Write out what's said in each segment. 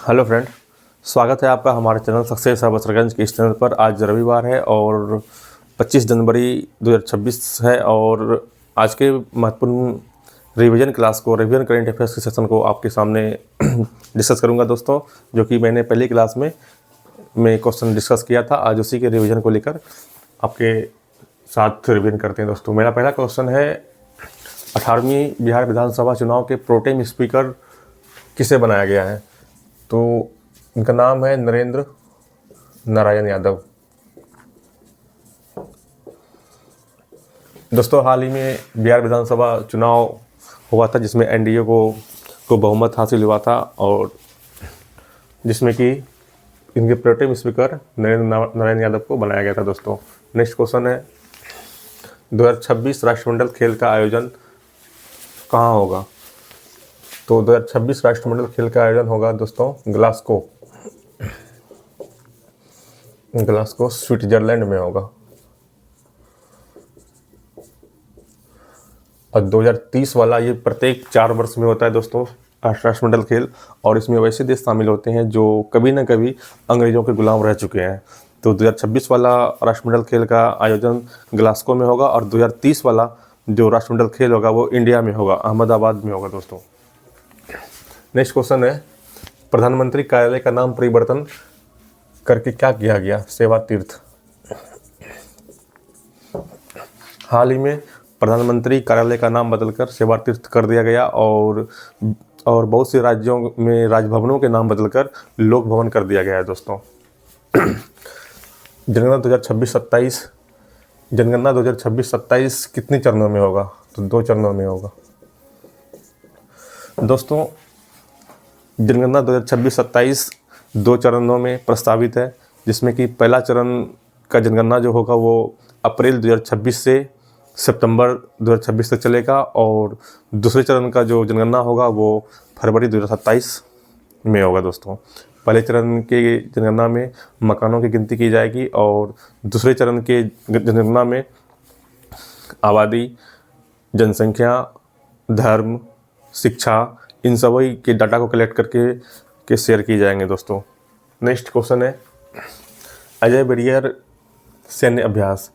Hello friend, स्वागत है आपका हमारे चैनल सक्सेस बसरगंज के इस चैनल पर। आज रविवार है और 25 जनवरी 2026 है और आज के महत्वपूर्ण रिवीजन क्लास को, रिवीजन करेंट अफेयर्स के सेशन को आपके सामने डिस्कस करूंगा दोस्तों। जो कि मैंने पहली क्लास में क्वेश्चन डिस्कस किया था, आज उसी के रिवीजन को लेकर आपके साथ रिवीजन करते हैं दोस्तों। मेरा पहला क्वेश्चन है, 18वीं बिहार विधानसभा चुनाव के प्रोटेम स्पीकर किसे बनाया गया है? तो इनका नाम है नरेंद्र नारायण यादव। दोस्तों, हाल ही में बिहार विधानसभा चुनाव हुआ था जिसमें एनडीए को बहुमत हासिल हुआ था और जिसमें कि इनके प्रोटेम स्पीकर नरेंद्र नारायण यादव को बनाया गया था दोस्तों। नेक्स्ट क्वेश्चन है, 2026 राष्ट्रमंडल खेल का आयोजन कहाँ होगा? तो 2026 राष्ट्रमंडल खेल का आयोजन होगा दोस्तों ग्लासगो स्विट्जरलैंड में होगा। और 2030 वाला ये प्रत्येक 4 वर्ष में होता है दोस्तों राष्ट्रमंडल खेल, और इसमें वैसे देश शामिल होते हैं जो कभी ना कभी अंग्रेजों के गुलाम रह चुके हैं। तो 2026 वाला राष्ट्रमंडल खेल का आयोजन ग्लासगो में होगा और 2030 वाला जो राष्ट्रमंडल खेल होगा वो इंडिया में होगा, अहमदाबाद में होगा दोस्तों। नेक्स्ट क्वेश्चन है, प्रधानमंत्री कार्यालय का नाम परिवर्तन करके क्या किया गया? सेवा तीर्थ। हाल ही में प्रधानमंत्री कार्यालय का नाम बदलकर सेवा तीर्थ कर दिया गया और बहुत से राज्यों में राजभवनों के नाम बदलकर लोक भवन कर दिया गया है दोस्तों। जनगणना 2026-27 कितने चरणों में होगा? तो 2 चरणों में होगा दोस्तों। जनगणना 2026-27 2 चरणों में प्रस्तावित है, जिसमें कि पहला चरण का जनगणना जो होगा वो अप्रैल 2026 से सितंबर 2026 तक चलेगा और दूसरे चरण का जो जनगणना होगा वो फरवरी 2027 में होगा दोस्तों। पहले चरण के जनगणना में मकानों की गिनती की जाएगी और दूसरे चरण के जनगणना में आबादी, जनसंख्या, धर्म, शिक्षा, इन सभी के डाटा को कलेक्ट करके शेयर किए जाएंगे दोस्तों। नेक्स्ट क्वेश्चन है, अजय बैरियर सैन्य अभ्यास।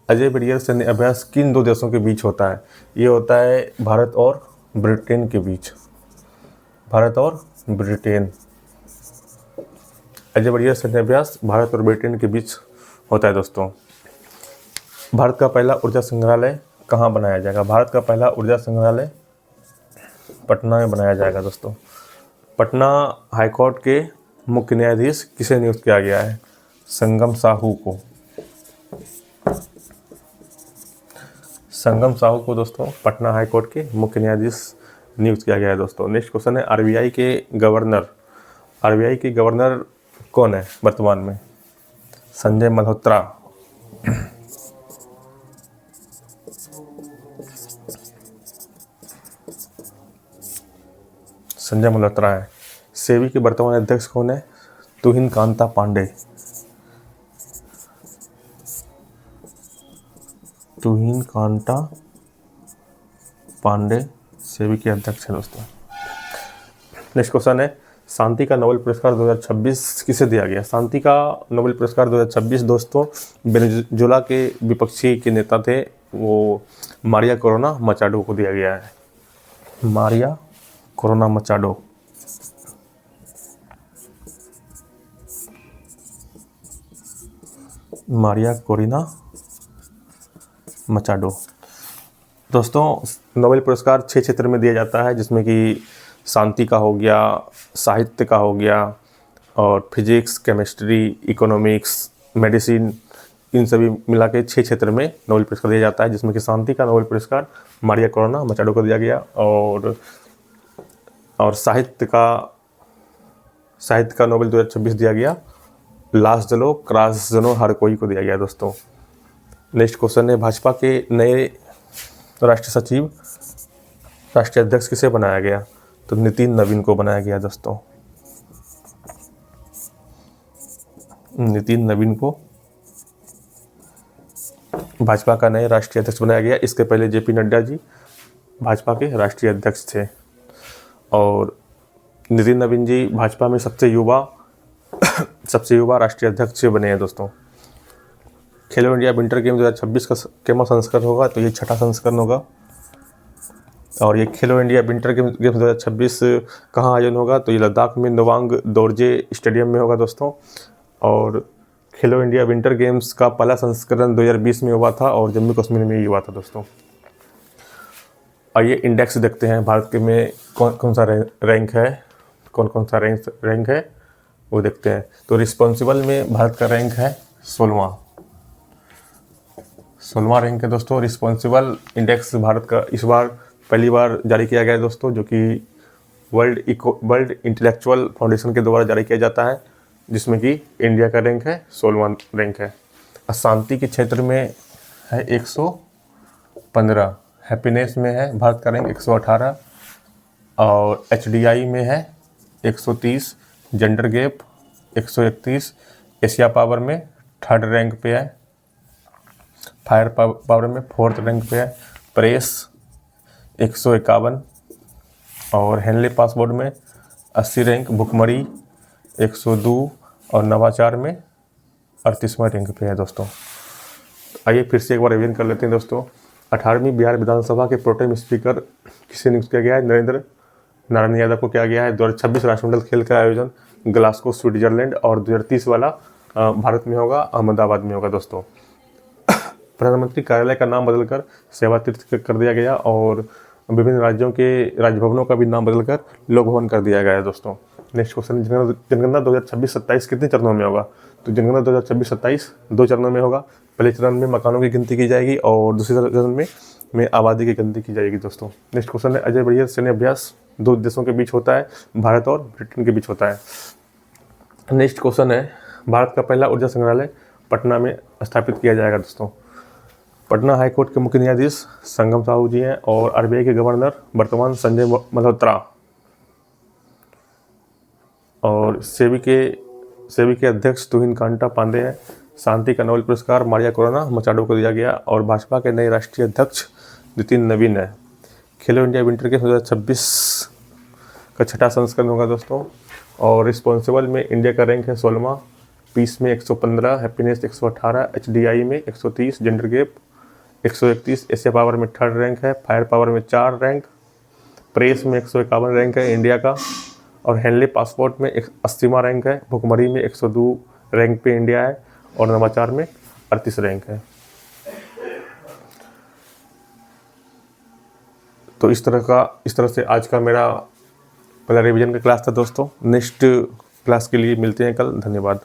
अजय बैरियर सैन्य अभ्यास किन 2 देशों के बीच होता है? ये होता है भारत और ब्रिटेन के बीच। भारत और ब्रिटेन। अजय बैरियर सैन्य अभ्यास भारत और ब्रिटेन के बीच होता है दोस्तों। भारत का पहला ऊर्जा संग्रहालय कहाँ बनाया जाएगा? भारत का पहला ऊर्जा संग्रहालय पटना में बनाया जाएगा दोस्तों। पटना हाईकोर्ट के मुख्य न्यायाधीश किसे नियुक्त किया गया है? संगम साहू को। संगम साहू को दोस्तों पटना हाईकोर्ट के मुख्य न्यायाधीश नियुक्त किया गया है दोस्तों। नेक्स्ट क्वेश्चन है, आरबीआई के गवर्नर कौन है वर्तमान में? संजय मल्होत्रा। संजय मल्होत्रा है। सेबी के वर्तमान अध्यक्ष कौन है? तुहिन कांता पांडे। तुहिन कांता पांडे सेबी के अध्यक्ष है दोस्तों। नेक्स्ट क्वेश्चन है, शांति का नोबेल पुरस्कार 2026 किसे दिया गया? शांति का नोबेल पुरस्कार 2026 दोस्तों वेनेजुएला के विपक्षी के नेता थे, वो मारिया कोरोना मचाडो को दिया गया है। मारिया कोरोना मचाडो। मारिया कोरोना मचाडो दोस्तों। नोबेल पुरस्कार 6 क्षेत्र में दिया जाता है, जिसमें कि शांति का हो गया, साहित्य का हो गया और फिजिक्स, केमिस्ट्री, इकोनॉमिक्स, मेडिसिन, इन सभी मिला के 6 क्षेत्र में नोबेल पुरस्कार दिया जाता है, जिसमें कि शांति का नोबेल पुरस्कार मारिया कोरोना मचाडो को दिया गया और साहित्य का नोबेल 2026 दिया गया लास जलो क्रास जनो हर कोई को दिया गया दोस्तों। नेक्स्ट क्वेश्चन है, भाजपा के नए राष्ट्रीय सचिव, राष्ट्रीय अध्यक्ष किसे बनाया गया? तो नितिन नवीन को बनाया गया दोस्तों। नितिन नवीन को भाजपा का नए राष्ट्रीय अध्यक्ष बनाया गया। इसके पहले जेपी नड्डा जी भाजपा के राष्ट्रीय अध्यक्ष थे और नितिन नवीन जी भाजपा में सबसे युवा राष्ट्रीय अध्यक्ष बने हैं दोस्तों। खेलो इंडिया विंटर गेम 2026 का केमा संस्करण होगा, तो ये छठा संस्करण होगा। और ये खेलो इंडिया विंटर गेम 2026 कहाँ आयोजन होगा, तो ये लद्दाख में नवांग दोरजे स्टेडियम में होगा दोस्तों। और खेलो इंडिया विंटर गेम्स का पहला संस्करण 2020 में हुआ था और जम्मू कश्मीर में ही हुआ था दोस्तों। आइए इंडेक्स देखते हैं भारत के में कौन सा रैंक है, कौन सा रैंक है वो देखते हैं। तो रिस्पॉन्सिबल में भारत का रैंक है 16वां रैंक है दोस्तों। रिस्पॉन्सिबल इंडेक्स भारत का इस बार पहली बार जारी किया गया है दोस्तों, जो कि वर्ल्ड इंटेलेक्चुअल फाउंडेशन के द्वारा जारी किया जाता है, जिसमें कि इंडिया का रैंक है 16वां रैंक है। अशांति के क्षेत्र में है 115, हैप्पीनेस में है भारत का रैंक 118 और HDI में है 130, जेंडर गैप 131, एशिया पावर में 3rd रैंक पे है, फायर पावर में 4th रैंक पे है, प्रेस 151 और हेनले पासपोर्ट में 80 रैंक, भुखमरी 102 और नवाचार में 38वां रैंक पे है दोस्तों। आइए फिर से एक बार रिवीजन कर लेते हैं दोस्तों। 18वीं बिहार विधानसभा के प्रोटेम स्पीकर किसे नियुक्त किया गया है? नरेंद्र नारायण यादव को किया गया है। 2026 राष्ट्रमंडल खेल का आयोजन ग्लासगो स्विट्जरलैंड और 2030 वाला भारत में होगा, अहमदाबाद में होगा दोस्तों। प्रधानमंत्री कार्यालय का नाम बदलकर सेवा तीर्थ कर दिया गया और विभिन्न राज्यों के राजभवनों का भी नाम बदलकर लोक भवन कर दिया गया है दोस्तों। नेक्स्ट क्वेश्चन, जनगणना 2026-27 कितने चरणों में होगा? तो जनगणना 2026-27 2 चरणों में होगा। पहले चरण में मकानों की गिनती की जाएगी और दूसरे चरण में आबादी की गिनती की जाएगी दोस्तों। नेक्स्ट क्वेश्चन है, अजय बढ़िया सैन्य अभ्यास 2 देशों के बीच होता है, भारत और ब्रिटेन के बीच होता है। नेक्स्ट क्वेश्चन है, भारत का पहला ऊर्जा संग्रहालय पटना में स्थापित किया जाएगा दोस्तों। पटना हाईकोर्ट के मुख्य न्यायाधीश संगम साहू जी हैं और RBI के गवर्नर वर्तमान संजय मल्होत्रा और सेबी के अध्यक्ष तुहिन कांता पांडे हैं। शांति का नोबेल पुरस्कार मारिया कोरोना मचाडो को दिया गया और भाजपा के नए राष्ट्रीय अध्यक्ष नितिन नवीन है। खेलो इंडिया विंटर गेम्स 2026 का छठा संस्करण होगा दोस्तों। और रिस्पॉन्सिबल में इंडिया का रैंक है 16वां, पीस में 115, हैप्पीनेस 118, HDI में 130, जेंडर गैप 131, एशिया पावर में 3rd रैंक है, फायर पावर में 4 रैंक, प्रेस में 151 रैंक है इंडिया का और हेनले पासपोर्ट में 80वां रैंक है, भुखमरी में 102 रैंक पे इंडिया है और नवाचार में 38 रैंक है। तो इस तरह से आज का मेरा पहला रिवीजन का क्लास था दोस्तों। नेक्स्ट क्लास के लिए मिलते हैं कल। धन्यवाद।